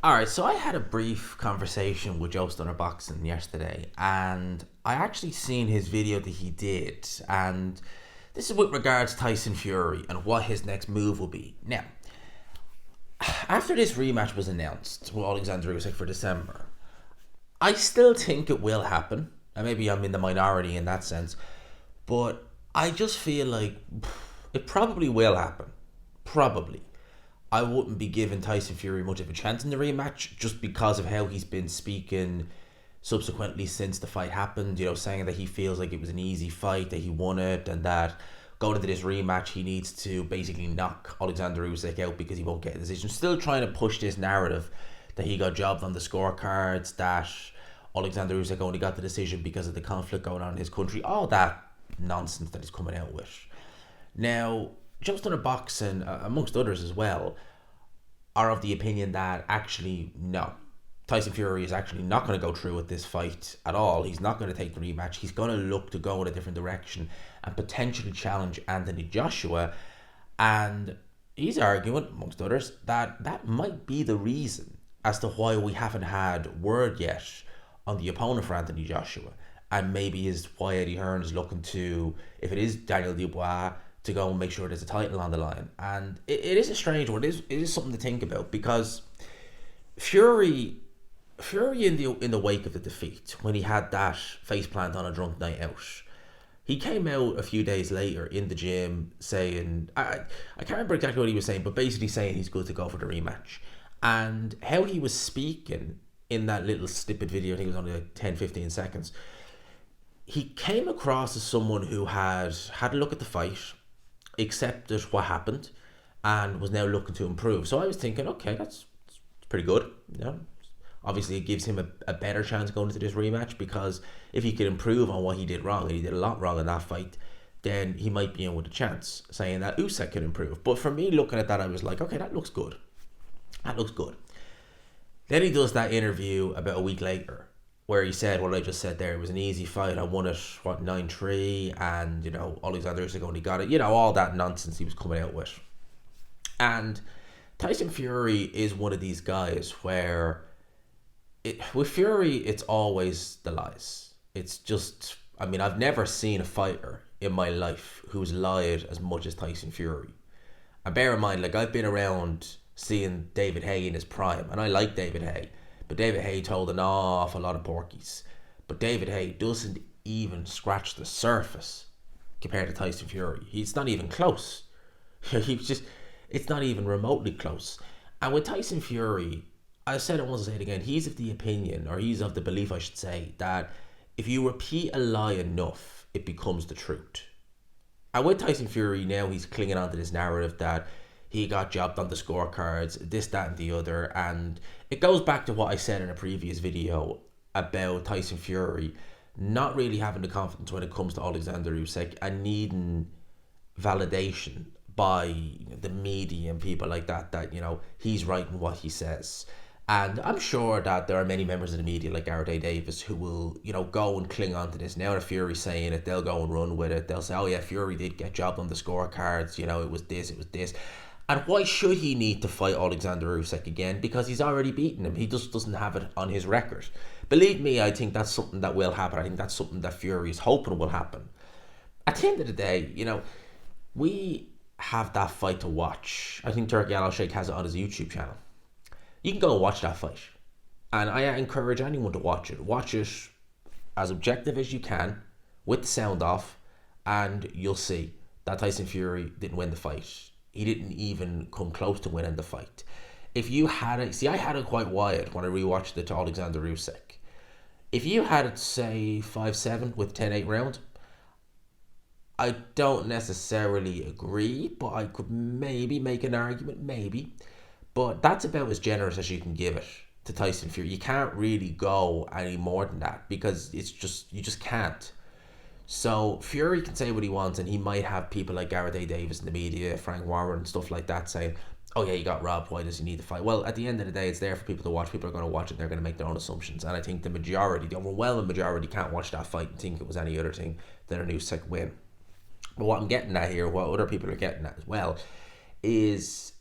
Alright, so I had a brief conversation with Joe Stunner Boxing yesterday, and I actually seen his video that he did, and this is with regards to Tyson Fury and what his next move will be. Now, after this rematch was announced with Oleksandr Usyk for December, I still think it will happen, and maybe I'm in the minority in that sense, but I just feel like it probably will happen. Probably. I wouldn't be giving Tyson Fury much of a chance in the rematch just because of how he's been speaking subsequently since the fight happened, saying that he feels like it was an easy fight, that he won it, and that going into this rematch he needs to basically knock Oleksandr Usyk out because he won't get a decision. Still trying to push this narrative that he got jobbed on the scorecards, that Oleksandr Usyk only got the decision because of the conflict going on in his country, all that nonsense that he's coming out with. Now, Joe Stunner Boxing, amongst others as well, are of the opinion that actually, no, Tyson Fury is actually not going to go through with this fight at all. He's not going to take the rematch. He's going to look to go in a different direction and potentially challenge Anthony Joshua. And he's arguing, amongst others, that that might be the reason as to why we haven't had word yet on the opponent for Anthony Joshua. And maybe is why Eddie Hearn is looking to, if it is Daniel Dubois, to go and make sure there's a title on the line. And it is a strange one. It is something to think about, because Fury in the wake of the defeat, when he had that faceplant on a drunk night out, he came out a few days later in the gym saying, I can't remember exactly what he was saying, but basically saying he's good to go for the rematch. And how he was speaking in that little snippet video, I think it was only like 10-15 seconds, he came across as someone who had a look at the fight, accepted what happened, and was now looking to improve. So I was thinking, okay, that's pretty good. Obviously it gives him a better chance going into this rematch, because if he could improve on what he did wrong, and he did a lot wrong in that fight, then he might be in with a chance, saying that Usyk could improve. But for me, looking at that, I was like, okay, that looks good. That looks good. Then he does that interview about a week later, where he said what I just said there. It was an easy fight. I won it, 9-3, and, Oleksandr Usyk only got it. All that nonsense he was coming out with. And Tyson Fury is one of these guys where, with Fury, it's always the lies. It's just, I've never seen a fighter in my life who's lied as much as Tyson Fury. And bear in mind, I've been around seeing David Haye in his prime, and I like David Haye. But David Haye told an awful lot of porkies. But David Haye doesn't even scratch the surface compared to Tyson Fury. He's not even close. It's not even remotely close. And with Tyson Fury, I said it once, I say it again, he's of the opinion, or he's of the belief, I should say, that if you repeat a lie enough, it becomes the truth. And with Tyson Fury, now he's clinging on to this narrative that he got jobbed on the scorecards, this, that, and the other. And it goes back to what I said in a previous video about Tyson Fury not really having the confidence when it comes to Oleksandr Usyk and needing validation by the media and people like that he's right in what he says. And I'm sure that there are many members of the media like Gareth A. Davis who will, go and cling on to this. Now that Fury's saying it, they'll go and run with it. They'll say, oh yeah, Fury did get jobbed on the scorecards, it was this. And why should he need to fight Oleksandr Usyk again? Because he's already beaten him. He just doesn't have it on his record. Believe me, I think that's something that will happen. I think that's something that Fury is hoping will happen. At the end of the day, we have that fight to watch. I think Turki Al-Sheikh has it on his YouTube channel. You can go and watch that fight. And I encourage anyone to watch it. Watch it as objective as you can, with the sound off, and you'll see that Tyson Fury didn't win the fight. He didn't even come close to winning the fight. If you had it, I had it quite wide when I rewatched it to Oleksandr Usyk. If you had it, say, 5-7 with 10-8 round, I don't necessarily agree, but I could maybe make an argument, maybe. But that's about as generous as you can give it to Tyson Fury. You can't really go any more than that, because you just can't. So Fury can say what he wants, and he might have people like Gareth A. Davis in the media, Frank Warren and stuff like that saying, oh yeah, you got robbed, why does he need to fight? Well, at the end of the day, it's there for people to watch. People are going to watch it, they're going to make their own assumptions. And I think the overwhelming majority can't watch that fight and think it was any other thing than a Usyk win. But what I'm getting at here, what other people are getting at as well, is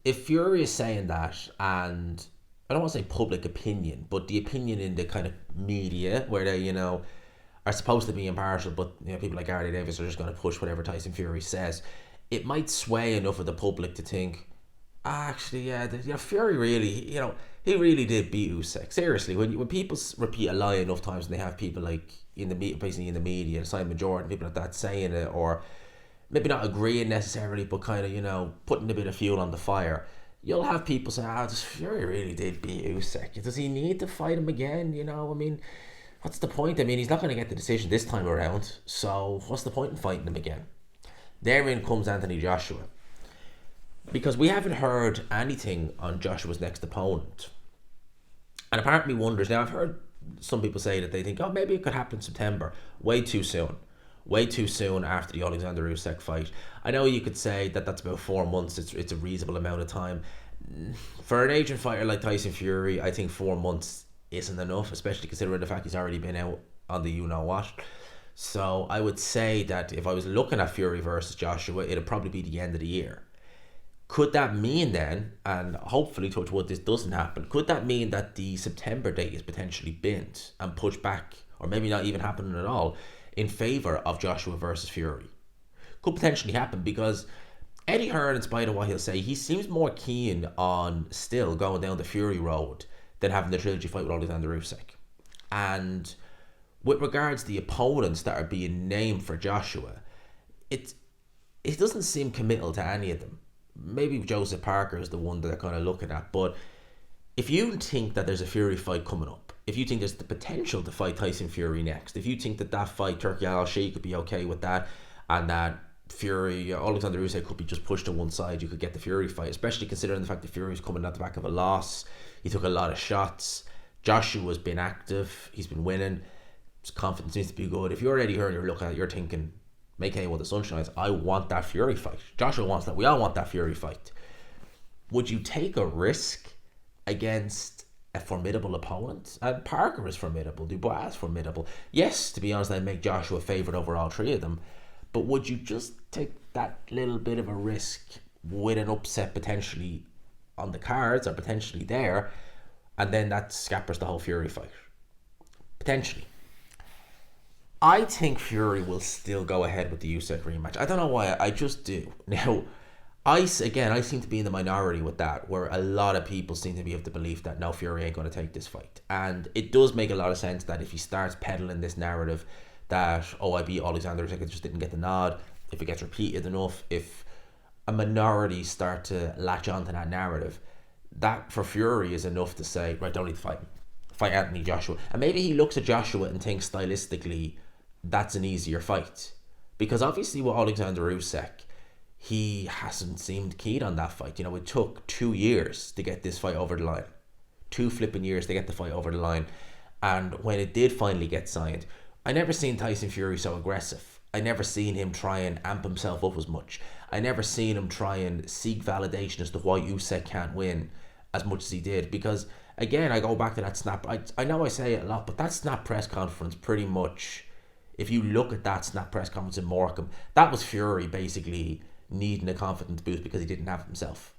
if Fury is saying that, and I don't want to say public opinion, but the opinion in the kind of media where they, are supposed to be impartial, but people like Gary Davis are just going to push whatever Tyson Fury says. It might sway enough of the public to think, actually, yeah, Fury really, he really did beat Usyk. Seriously, when people repeat a lie enough times, and they have people like basically in the media, Simon Jordan, people like that saying it, or maybe not agreeing necessarily, but kind of putting a bit of fuel on the fire. You'll have people say, this Fury really did beat Usyk. Does he need to fight him again? I mean, what's the point? I mean, he's not going to get the decision this time around, so what's the point in fighting him again? Therein comes Anthony Joshua. Because we haven't heard anything on Joshua's next opponent. And a part of me wonders, now I've heard some people say that they think, maybe it could happen in September. Way too soon. Way too soon after the Oleksandr Usyk fight. I know you could say that that's about 4 months. It's a reasonable amount of time. For an aging fighter like Tyson Fury, I think 4 months isn't enough, especially considering the fact he's already been out on the you-know-what. So I would say that if I was looking at Fury versus Joshua, it'd probably be the end of the year. Could that mean then, and hopefully touch wood this doesn't happen, could that mean that the September date is potentially bent and pushed back, or maybe not even happening at all, in favour of Joshua versus Fury? Could potentially happen, because Eddie Hearn, in spite of what he'll say, he seems more keen on still going down the Fury road than having the trilogy fight with Oleksandr Usyk. And with regards to the opponents that are being named for Joshua, it doesn't seem committal to any of them. Maybe Joseph Parker is the one that they're kind of looking at, but if you think that there's a Fury fight coming up, if you think there's the potential to fight Tyson Fury next, if you think that fight, Turki Al-Sheikh could be okay with that, and that Fury, Oleksandr Usyk could be just pushed to one side, you could get the Fury fight, especially considering the fact that Fury's coming at the back of a loss. He took a lot of shots. Joshua's been active. He's been winning. His confidence seems to be good. If you're Eddie Hearn, you're looking at it, you're thinking, make hay while the sun shines. I want that Fury fight. Joshua wants that. We all want that Fury fight. Would you take a risk against a formidable opponent? And Parker is formidable. Dubois is formidable. Yes, to be honest, I'd make Joshua a favourite over all three of them. But would you just take that little bit of a risk with an upset potentially on the cards or potentially there, and then that scappers the whole Fury fight? Potentially. I think Fury will still go ahead with the Usyk rematch. I don't know why, I just do. Now, I seem to be in the minority with that, where a lot of people seem to be of the belief that no, Fury ain't going to take this fight. And it does make a lot of sense that if he starts peddling this narrative that, I beat Oleksandr Usyk, I just didn't get the nod, if it gets repeated enough, if a minority start to latch onto that narrative, that for Fury is enough to say, right, don't need to fight him. Fight Anthony Joshua. And maybe he looks at Joshua and thinks stylistically, that's an easier fight. Because obviously with Oleksandr Usyk, he hasn't seemed keen on that fight. It took 2 years to get this fight over the line. 2 flipping years to get the fight over the line. And when it did finally get signed, I never seen Tyson Fury so aggressive. I never seen him try and amp himself up as much. I never seen him try and seek validation as to why Usyk can't win as much as he did. Because, again, I go back to that snap. I know I say it a lot, but that snap press conference pretty much, if you look at that snap press conference in Morecambe, that was Fury basically needing a confidence boost because he didn't have it himself.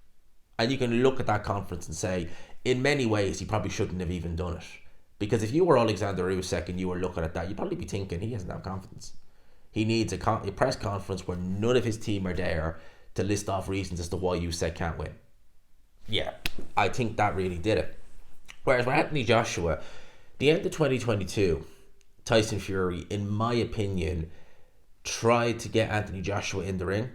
And you can look at that conference and say, in many ways, he probably shouldn't have even done it. Because if you were Oleksandr Usyk and you were looking at that, you'd probably be thinking he doesn't have confidence. He needs a press conference where none of his team are there to list off reasons as to why Usyk can't win. Yeah, I think that really did it. Whereas with Anthony Joshua, the end of 2022, Tyson Fury, in my opinion, tried to get Anthony Joshua in the ring,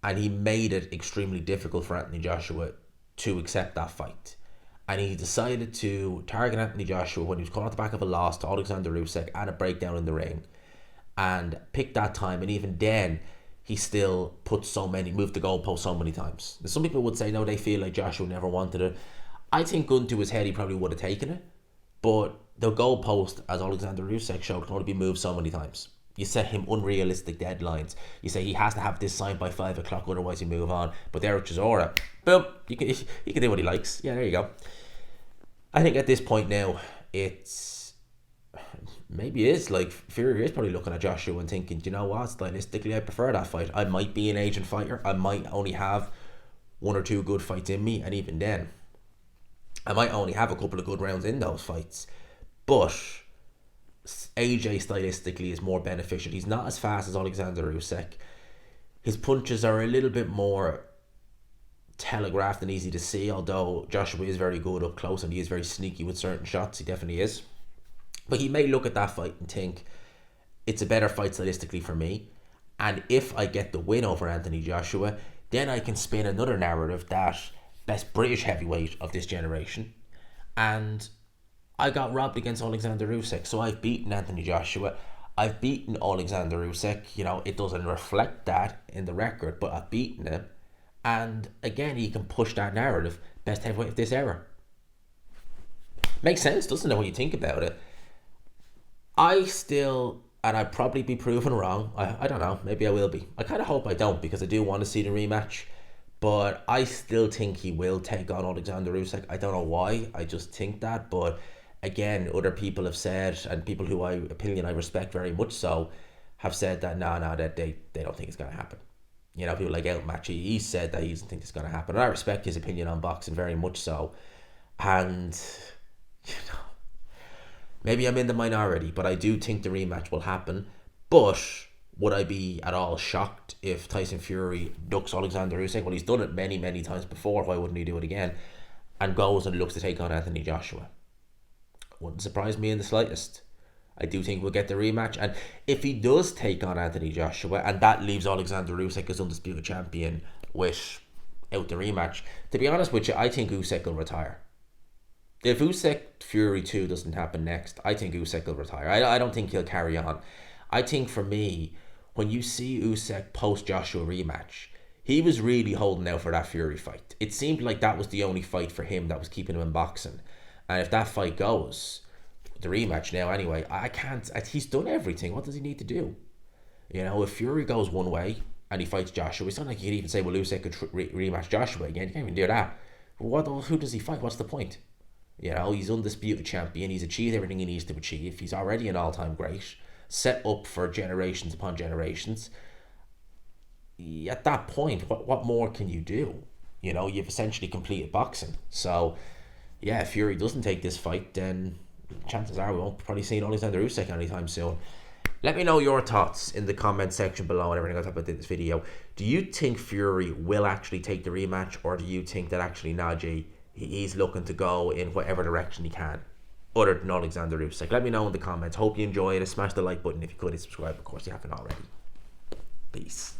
and he made it extremely difficult for Anthony Joshua to accept that fight. And he decided to target Anthony Joshua when he was caught at the back of a loss to Oleksandr Usyk and a breakdown in the ring, and picked that time. And even then, he still moved the goalpost so many times. Some people would say, no, they feel like Joshua never wanted it. I think gun to his head, he probably would have taken it. But the goalpost, as Oleksandr Usyk showed, can only be moved so many times. You set him unrealistic deadlines. You say he has to have this signed by 5 o'clock, otherwise you move on. But there with Chisora, boom, he can do what he likes. Yeah, there you go. I think at this point now, maybe it is like Fury is probably looking at Joshua and thinking, do you know what, stylistically I prefer that fight. I might be an aging fighter. I might only have 1 or 2 good fights in me, and even then, I might only have a couple of good rounds in those fights, but AJ stylistically is more beneficial. He's not as fast as Oleksandr Usyk. His punches are a little bit more telegraphed and easy to see, although Joshua is very good up close and he is very sneaky with certain shots. He definitely is. But he may look at that fight and think, it's a better fight stylistically for me. And if I get the win over Anthony Joshua, then I can spin another narrative that best British heavyweight of this generation. And I got robbed against Oleksandr Usyk. So I've beaten Anthony Joshua. I've beaten Oleksandr Usyk. You know, it doesn't reflect that in the record, but I've beaten him. And again, he can push that narrative, best heavyweight of this era. Makes sense, doesn't it, when you think about it? I still, and I'd probably be proven wrong. I don't know. Maybe I will be. I kind of hope I don't, because I do want to see the rematch. But I still think he will take on Oleksandr Usyk. I don't know why. I just think that. But again, other people have said, and people who I respect very much so, have said that that they don't think it's going to happen. You know, people like Outmatch, he said that he doesn't think it's going to happen. And I respect his opinion on boxing very much so. And, you know, maybe I'm in the minority, but I do think the rematch will happen. But would I be at all shocked if Tyson Fury ducks Oleksandr Usyk? Well, he's done it many, many times before. Why wouldn't he do it again? And goes and looks to take on Anthony Joshua. Wouldn't surprise me in the slightest. I do think we'll get the rematch. And if he does take on Anthony Joshua, and that leaves Oleksandr Usyk as undisputed champion without the rematch, to be honest with you, I think Usyk will retire. If Usyk Fury 2 doesn't happen next, I think Usyk will retire. I don't think he'll carry on. I think for me, when you see Usyk post Joshua rematch, he was really holding out for that Fury fight. It seemed like that was the only fight for him that was keeping him in boxing. And if that fight goes, the rematch now anyway, I can't, he's done everything. What does he need to do? You know, if Fury goes one way and he fights Joshua, it's not like you could even say, well, Usyk could rematch Joshua again. You can't even do that. Who does he fight? What's the point? You know, he's undisputed champion. He's achieved everything he needs to achieve. He's already an all-time great, set up for generations upon generations. At that point, what more can you do? You know, you've essentially completed boxing. So, yeah, if Fury doesn't take this fight, then chances are we won't probably see Oleksandr Usyk anytime soon. Let me know your thoughts in the comment section below and everything else about this video. Do you think Fury will actually take the rematch, or do you think that actually Najee, he's looking to go in whatever direction he can, other than Oleksandr Usyk? Let me know in the comments. Hope you enjoyed it. Smash the like button if you could, and subscribe, of course, you haven't already. Peace.